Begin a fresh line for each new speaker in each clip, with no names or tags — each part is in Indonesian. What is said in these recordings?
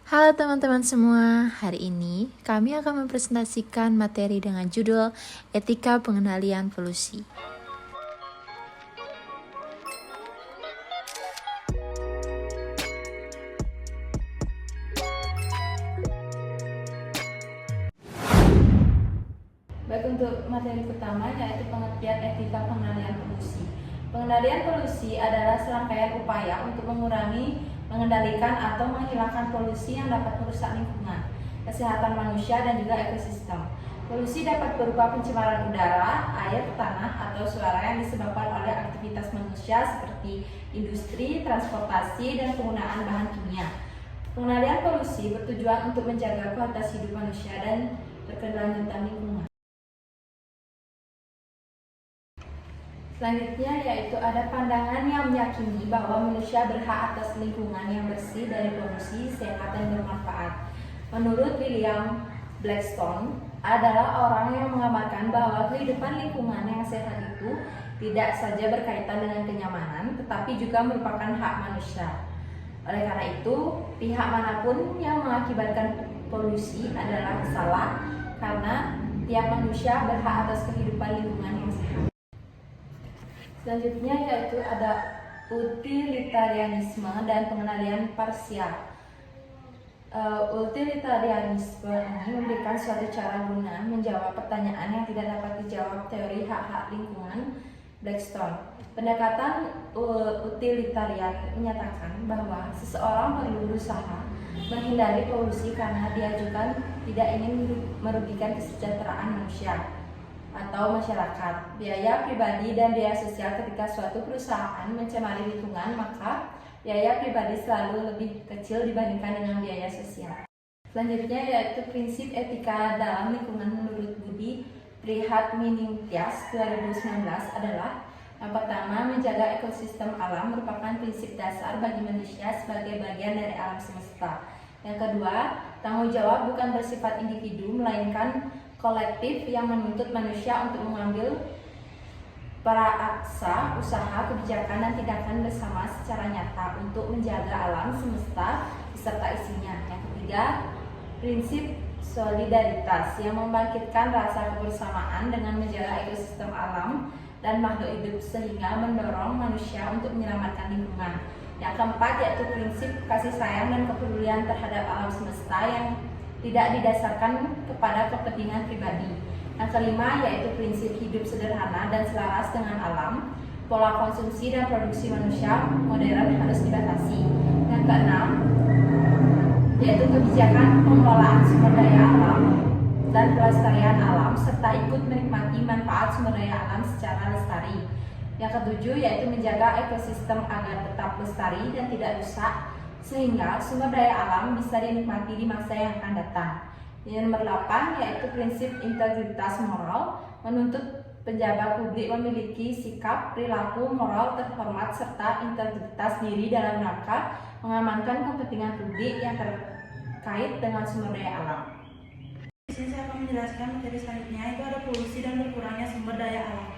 Halo teman-teman semua, hari ini kami akan mempresentasikan materi dengan judul Etika Pengendalian Polusi. Baik, untuk materi pertama yaitu pengertian etika pengendalian polusi. Pengendalian polusi adalah serangkaian upaya untuk mengurangi, mengendalikan atau menghilangkan polusi yang dapat merusak lingkungan, kesehatan manusia dan juga ekosistem. Polusi dapat berupa pencemaran udara, air, tanah, atau suara yang disebabkan oleh aktivitas manusia seperti industri, transportasi, dan penggunaan bahan kimia. Pengendalian polusi bertujuan untuk menjaga kualitas hidup manusia dan berkelanjutan lingkungan. Selanjutnya yaitu ada pandangan yang meyakini bahwa manusia berhak atas lingkungan yang bersih dari polusi, sehat, dan bermanfaat. Menurut William Blackstone, adalah orang yang mengamalkan bahwa kehidupan lingkungan yang sehat itu tidak saja berkaitan dengan kenyamanan, tetapi juga merupakan hak manusia. Oleh karena itu, pihak manapun yang mengakibatkan polusi adalah salah, karena tiap manusia berhak atas kehidupan lingkungan yang sehat. Selanjutnya yaitu ada utilitarianisme dan pengendalian parsial. Utilitarianisme ini memberikan suatu cara guna menjawab pertanyaan yang tidak dapat dijawab teori hak-hak lingkungan Blackstone. Pendekatan utilitarian menyatakan bahwa seseorang perlu berusaha menghindari polusi karena dia juga tidak ingin merugikan kesejahteraan manusia atau masyarakat, biaya pribadi dan biaya sosial. Ketika suatu perusahaan mencemari lingkungan, maka biaya pribadi selalu lebih kecil dibandingkan dengan biaya sosial. Selanjutnya yaitu prinsip etika dalam lingkungan menurut Budi Prihatminingtyas 2019 adalah yang pertama, menjaga ekosistem alam merupakan prinsip dasar bagi manusia sebagai bagian dari alam semesta. Yang kedua, tanggung jawab bukan bersifat individu melainkan kolektif yang menuntut manusia untuk mengambil praaksa, usaha, kebijakan, dan tindakan bersama secara nyata untuk menjaga alam semesta beserta isinya. Yang ketiga, prinsip solidaritas yang membangkitkan rasa kebersamaan dengan menjaga ekosistem alam dan makhluk hidup sehingga mendorong manusia untuk menyelamatkan lingkungan. Yang keempat yaitu prinsip kasih sayang dan kepedulian terhadap alam semesta yang tidak didasarkan kepada kepentingan pribadi. Yang kelima yaitu prinsip hidup sederhana dan selaras dengan alam. Pola konsumsi dan produksi manusia modern harus dibatasi. Yang keenam yaitu kebijakan pengelolaan sumber daya alam dan pelestarian alam serta ikut menikmati manfaat sumber daya alam secara lestari. Yang ketujuh yaitu menjaga ekosistem agar tetap lestari dan tidak rusak sehingga sumber daya alam bisa dinikmati di masa yang akan datang. Yang nomor 8 yaitu prinsip integritas moral, menuntut pejabat publik memiliki sikap perilaku moral terhormat serta integritas diri dalam rangka mengamankan kepentingan publik yang terkait dengan sumber daya alam.
Di sini saya akan menjelaskan materi selanjutnya, itu ada polusi dan berkurangnya sumber daya alam.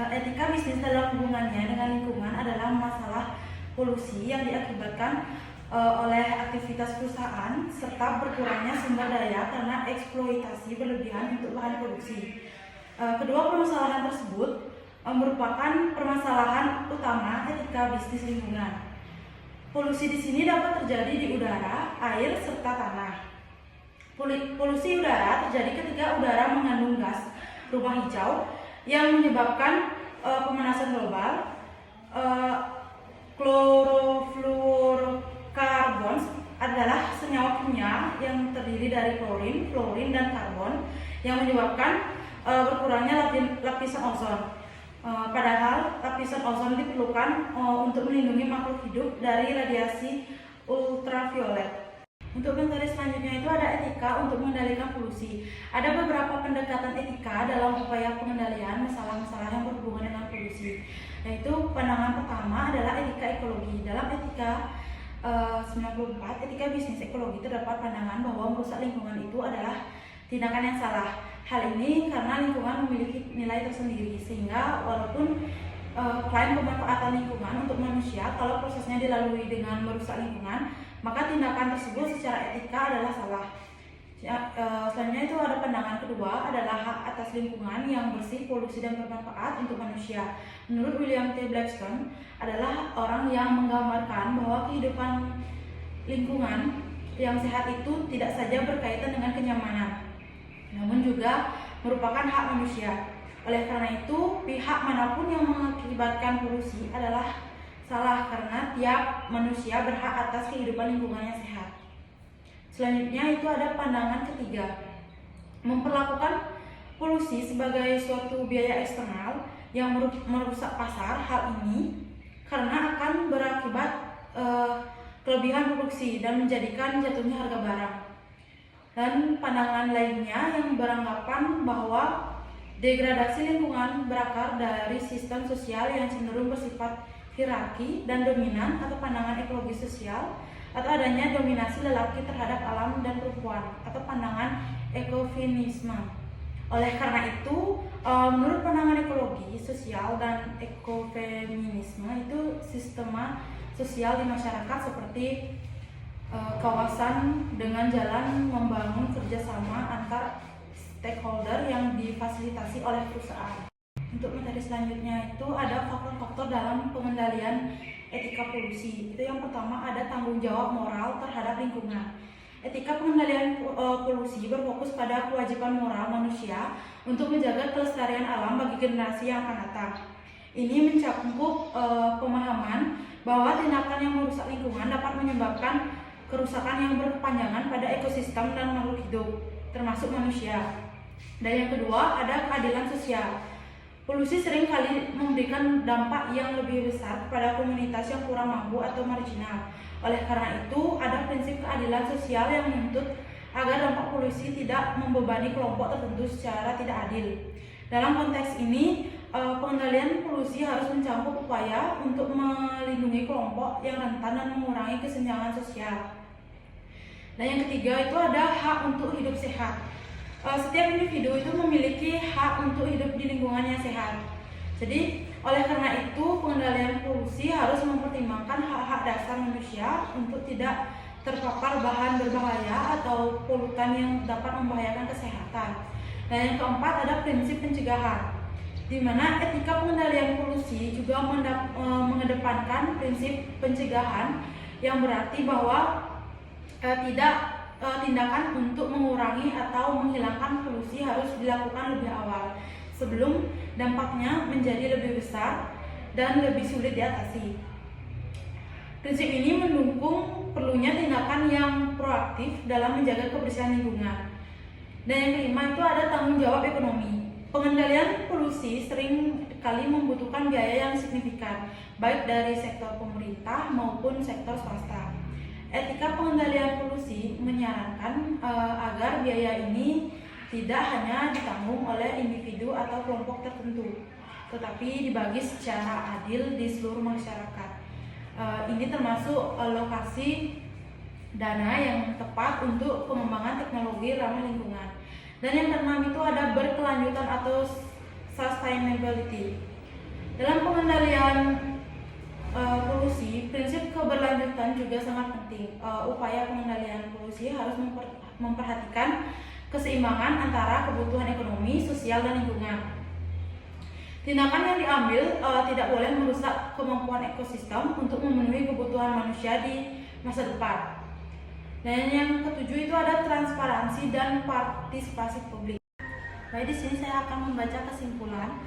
Etika bisnis dalam hubungannya dengan lingkungan adalah masalah polusi yang diakibatkan oleh aktivitas perusahaan serta berkurangnya sumber daya karena eksploitasi berlebihan untuk bahan produksi. Kedua permasalahan tersebut merupakan permasalahan utama etika bisnis lingkungan. Polusi di sini dapat terjadi di udara, air, serta tanah. Polusi udara terjadi ketika udara mengandung gas rumah hijau yang menyebabkan pemanasan global. Klorofluorokarbon adalah senyawa kimia yang terdiri dari klorin, fluorin, dan karbon yang menyebabkan berkurangnya lapisan ozon. Padahal lapisan ozon diperlukan untuk melindungi makhluk hidup dari radiasi ultraviolet. Untuk materi selanjutnya itu ada etika untuk mengendalikan polusi. Ada beberapa pendekatan etika dalam upaya pengendalian masalah-masalah yang berhubungan dengan polusi. Yaitu pandangan pertama adalah etika ekologi. Dalam etika 94, etika bisnis ekologi terdapat pandangan bahwa merusak lingkungan itu adalah tindakan yang salah. Hal ini karena lingkungan memiliki nilai tersendiri sehingga walaupun klaim pemanfaatan lingkungan untuk manusia kalau prosesnya dilalui dengan merusak lingkungan, maka tindakan tersebut secara etika adalah salah. Selanjutnya itu ada pandangan kedua adalah hak atas lingkungan yang bersih, polusi, dan bermanfaat untuk manusia. Menurut William T. Blackstone adalah orang yang menggambarkan bahwa kehidupan lingkungan yang sehat itu tidak saja berkaitan dengan kenyamanan, namun juga merupakan hak manusia. Oleh karena itu, pihak manapun yang mengakibatkan polusi adalah salah karena tiap manusia berhak atas kehidupan lingkungan yang sehat. Selanjutnya itu ada pandangan ketiga, memperlakukan polusi sebagai suatu biaya eksternal yang merusak pasar. Hal ini karena akan berakibat kelebihan produksi dan menjadikan jatuhnya harga barang. Dan pandangan lainnya yang beranggapan bahwa degradasi lingkungan berakar dari sistem sosial yang cenderung bersifat hierarki dan dominan atau pandangan ekologi sosial, atau adanya dominasi lelaki terhadap alam dan perempuan atau pandangan ekofeminisme. Oleh karena itu, menurut pandangan ekologi sosial dan ekofeminisme itu sistem sosial di masyarakat seperti kawasan dengan jalan membangun kerjasama antar stakeholder yang difasilitasi oleh perusahaan. Untuk materi selanjutnya itu ada faktor-faktor dalam pengendalian etika polusi. Itu yang pertama ada tanggung jawab moral terhadap lingkungan. Etika pengendalian polusi berfokus pada kewajiban moral manusia untuk menjaga kelestarian alam bagi generasi yang akan datang. Ini mencakup pemahaman bahwa tindakan yang merusak lingkungan dapat menyebabkan kerusakan yang berkepanjangan pada ekosistem dan makhluk hidup, termasuk manusia. Dan yang kedua ada keadilan sosial. Polusi seringkali memberikan dampak yang lebih besar kepada komunitas yang kurang mampu atau marginal. Oleh karena itu, ada prinsip keadilan sosial yang menuntut agar dampak polusi tidak membebani kelompok tertentu secara tidak adil. Dalam konteks ini, pengendalian polusi harus mencakup upaya untuk melindungi kelompok yang rentan dan mengurangi kesenjangan sosial. Dan yang ketiga itu ada hak untuk hidup sehat. Setiap individu itu memiliki hak untuk hidup di lingkungan yang sehat. Jadi, oleh karena itu, pengendalian polusi harus mempertimbangkan hak-hak dasar manusia untuk tidak terpapar bahan berbahaya atau polutan yang dapat membahayakan kesehatan. Dan yang keempat ada prinsip pencegahan, di mana etika pengendalian polusi juga mengedepankan prinsip pencegahan yang berarti bahwa tindakan untuk mengurangi atau menghilangkan polusi harus dilakukan lebih awal sebelum dampaknya menjadi lebih besar dan lebih sulit diatasi. Prinsip ini mendukung perlunya tindakan yang proaktif dalam menjaga kebersihan lingkungan. Dan yang kelima itu ada tanggung jawab ekonomi. Pengendalian polusi sering kali membutuhkan biaya yang signifikan, baik dari sektor pemerintah maupun sektor swasta. Etika pengendalian polusi menyarankan agar biaya ini tidak hanya ditanggung oleh individu atau kelompok tertentu, tetapi dibagi secara adil di seluruh masyarakat. Ini termasuk alokasi dana yang tepat untuk pengembangan teknologi ramah lingkungan. Dan yang keenam itu ada berkelanjutan atau sustainability. Dalam pengendalian polusi, prinsip keberlanjutan juga sangat penting. Upaya pengendalian polusi harus memperhatikan keseimbangan antara kebutuhan ekonomi, sosial, dan lingkungan. Tindakan yang diambil tidak boleh merusak kemampuan ekosistem untuk memenuhi kebutuhan manusia di masa depan. Dan yang ketujuh itu ada transparansi dan partisipasi publik. Baik, di sini saya akan membaca kesimpulan.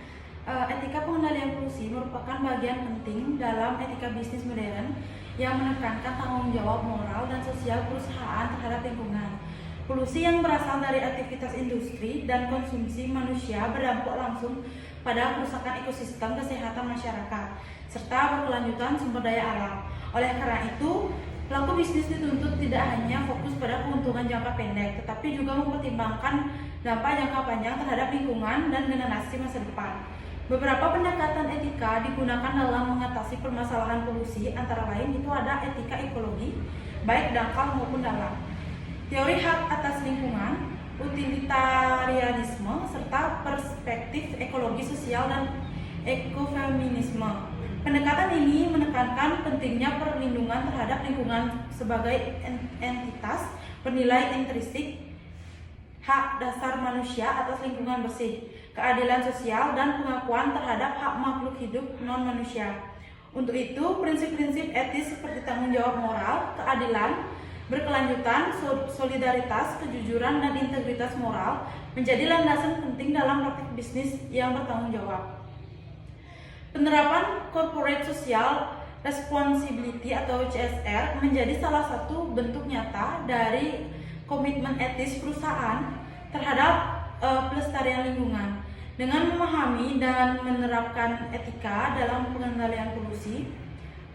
Etika pengendalian polusi merupakan bagian penting dalam etika bisnis modern yang menekankan tanggung jawab moral dan sosial perusahaan terhadap lingkungan. Polusi yang berasal dari aktivitas industri dan konsumsi manusia berdampak langsung pada kerusakan ekosistem, kesehatan masyarakat, serta berkelanjutan sumber daya alam. Oleh karena itu, pelaku bisnis dituntut tidak hanya fokus pada keuntungan jangka pendek, tetapi juga mempertimbangkan dampak jangka panjang terhadap lingkungan dan generasi masa depan. Beberapa pendekatan etika digunakan dalam mengatasi permasalahan polusi, antara lain itu ada etika ekologi, baik dangkal maupun dalam, teori hak atas lingkungan, utilitarianisme, serta perspektif ekologi sosial dan ekofeminisme. Pendekatan ini menekankan pentingnya perlindungan terhadap lingkungan sebagai entitas bernilai intrinsik, hak dasar manusia atas lingkungan bersih, keadilan sosial, dan pengakuan terhadap hak makhluk hidup non-manusia. Untuk itu, prinsip-prinsip etis seperti tanggung jawab moral, keadilan, berkelanjutan, solidaritas, kejujuran, dan integritas moral menjadi landasan penting dalam praktik bisnis yang bertanggung jawab. Penerapan Corporate Social Responsibility atau CSR menjadi salah satu bentuk nyata dari komitmen etis perusahaan terhadap pelestarian lingkungan. Dengan memahami dan menerapkan etika dalam pengendalian polusi,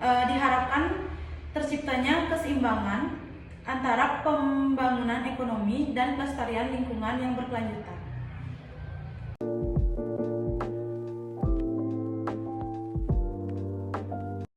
diharapkan terciptanya keseimbangan antara pembangunan ekonomi dan pelestarian lingkungan yang berkelanjutan.